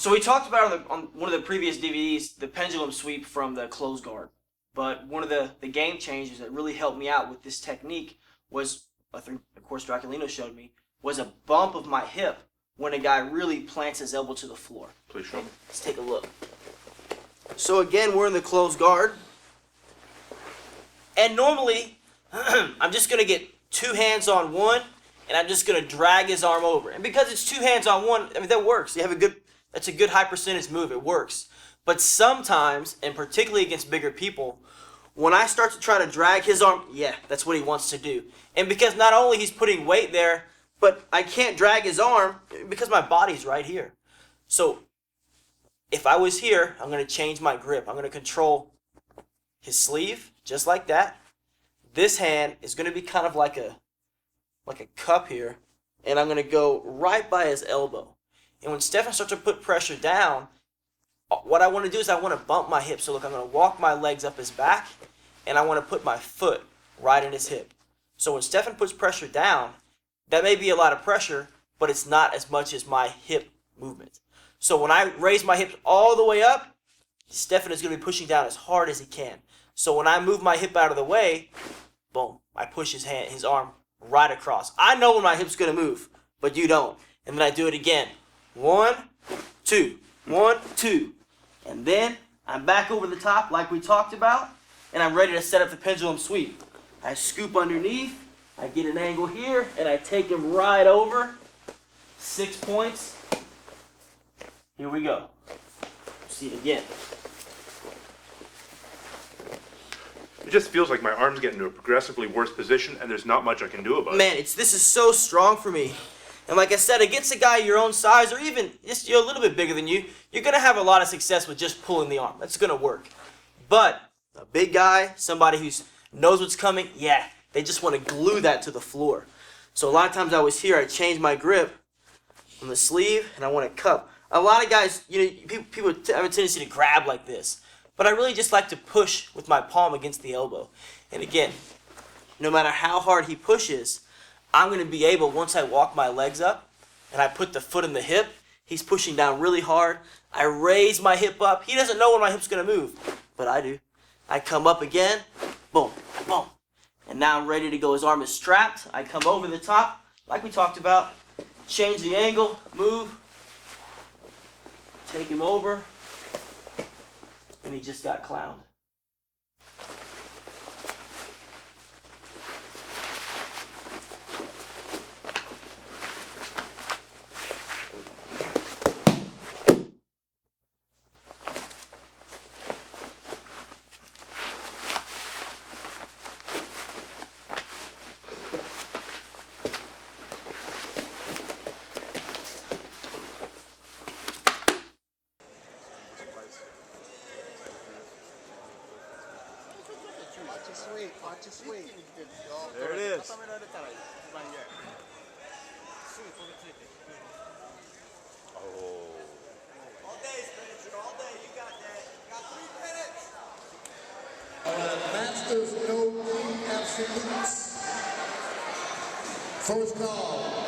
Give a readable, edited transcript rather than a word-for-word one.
So we talked about on one of the previous DVDs, the pendulum sweep from the close guard. But one of the game changers that really helped me out with this technique was, of course, Draculino showed me, was a bump of my hip when a guy really plants his elbow to the floor. Please show me. Let's take a look. So again, we're in the closed guard. And normally, I'm just going to get two hands on one, and I'm just going to drag his arm over. And because it's two hands on one, I mean, that works. That's a good high percentage move. It works. But sometimes, and particularly against bigger people, when I start to try to drag his arm, yeah, that's what he wants to do. And because not only he's putting weight there, but I can't drag his arm because my body's right here. So if I was here, I'm going to change my grip. I'm going to control his sleeve, just like that. This hand is going to be kind of like a cup here, and I'm going to go right by his elbow. And when Stephan starts to put pressure down, what I want to do is I want to bump my hip. So look, I'm going to walk my legs up his back, and I want to put my foot right in his hip. So when Stephan puts pressure down, that may be a lot of pressure, but it's not as much as my hip movement. So when I raise my hips all the way up, Stephan is going to be pushing down as hard as he can. So when I move my hip out of the way, boom, I push his arm right across. I know when my hip's going to move, but you don't. And then I do it again. 1, 2, 1, 2. And then I'm back over the top like we talked about, and I'm ready to set up the pendulum sweep. I scoop underneath, I get an angle here, and I take him right over. 6 points. Here we go. See it again. It just feels like my arms get into a progressively worse position, and there's not much I can do about it. Man, this is so strong for me. And like I said, against a guy your own size, or even just a little bit bigger than you, you're going to have a lot of success with just pulling the arm. That's going to work. But a big guy, somebody who knows what's coming, yeah, they just want to glue that to the floor. So a lot of times I was here, I change my grip on the sleeve, and I want to cup. A lot of guys, people have a tendency to grab like this. But I really just like to push with my palm against the elbow. And again, no matter how hard he pushes, I'm going to be able, once I walk my legs up and I put the foot in the hip, he's pushing down really hard. I raise my hip up. He doesn't know when my hip's going to move, but I do. I come up again, boom, boom. And now I'm ready to go. His arm is strapped. I come over the top, like we talked about, change the angle, move, take him over, and he just got clowned. There it is. Oh. All day, Spencer, all day. You got that. You got 3 minutes. Masters no absolutes. First call.